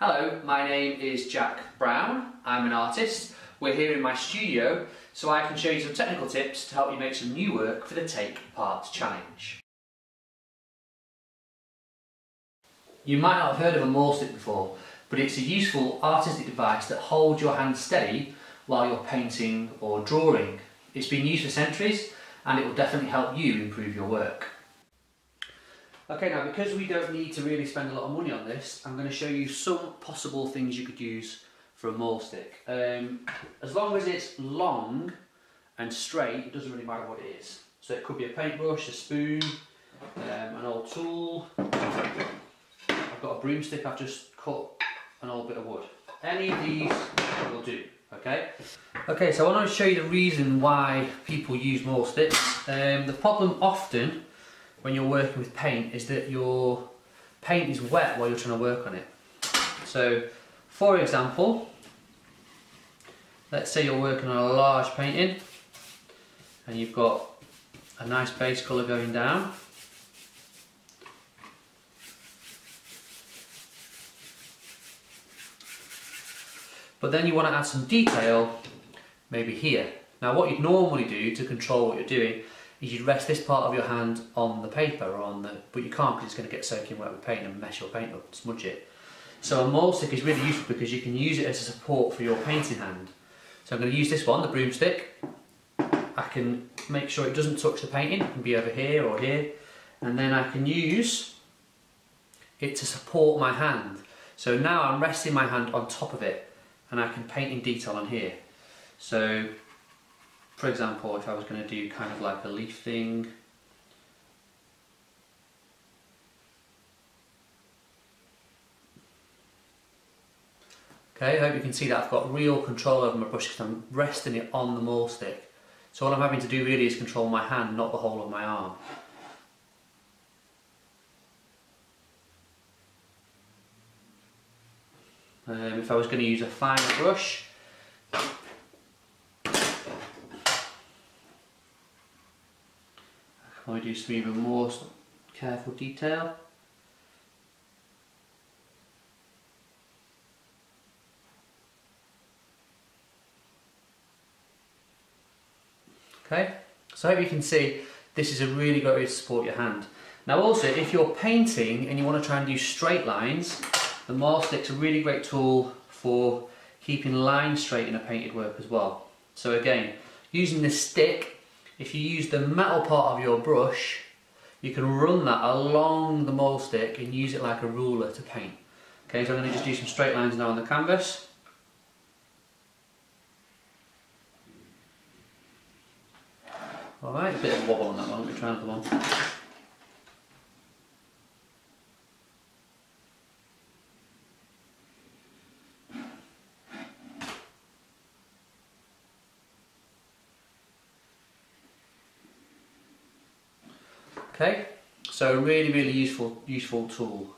Hello, my name is Jack Brown. I'm an artist. We're here in my studio so I can show you some technical tips to help you make some new work for the Take Part Challenge. You might not have heard of a mahl stick before, but it's a useful artistic device that holds your hand steady while you're painting or drawing. It's been used for centuries and it will definitely help you improve your work. Okay, now because we don't need to really spend a lot of money on this, I'm going to show you some possible things you could use for a mahl stick. As long as it's long and straight, it doesn't really matter what it is. So it could be a paintbrush, a spoon, an old tool. I've got a broomstick I've just cut, an old bit of wood. Any of these will do, okay? Okay, so I want to show you the reason why people use mahl sticks. The problem often when you're working with paint is that your paint is wet while you're trying to work on it. So, for example, let's say you're working on a large painting and you've got a nice base colour going down. But then you want to add some detail, maybe here. Now what you'd normally do to control what you're doing is you'd rest this part of your hand on the paper or on the, but you can't because it's going to get soaking wet with paint and mess your paint up and smudge it. So a mahl stick is really useful because you can use it as a support for your painting hand. So I'm going to use this one, the broomstick. I can make sure it doesn't touch the painting, it can be over here or here, and then I can use it to support my hand. So now I'm resting my hand on top of it and I can paint in detail on here. So for example, if I was going to do kind of like a leaf thing, okay, I hope you can see that I've got real control over my brush because I'm resting it on the mahl stick. So all I'm having to do really is control my hand, not the whole of my arm. If I was going to use a finer brush, I do some even more careful detail. Okay, so I hope you can see this is a really great way to support your hand. Now also, if you're painting and you want to try and do straight lines, the mahl stick's a really great tool for keeping lines straight in a painted work as well. So again, using the stick, if you use the metal part of your brush, you can run that along the mahl stick and use it like a ruler to paint. Okay, so I'm going to just do some straight lines now on the canvas. Alright, a bit of wobble on that one, let me try another one. Okay, so a really useful tool.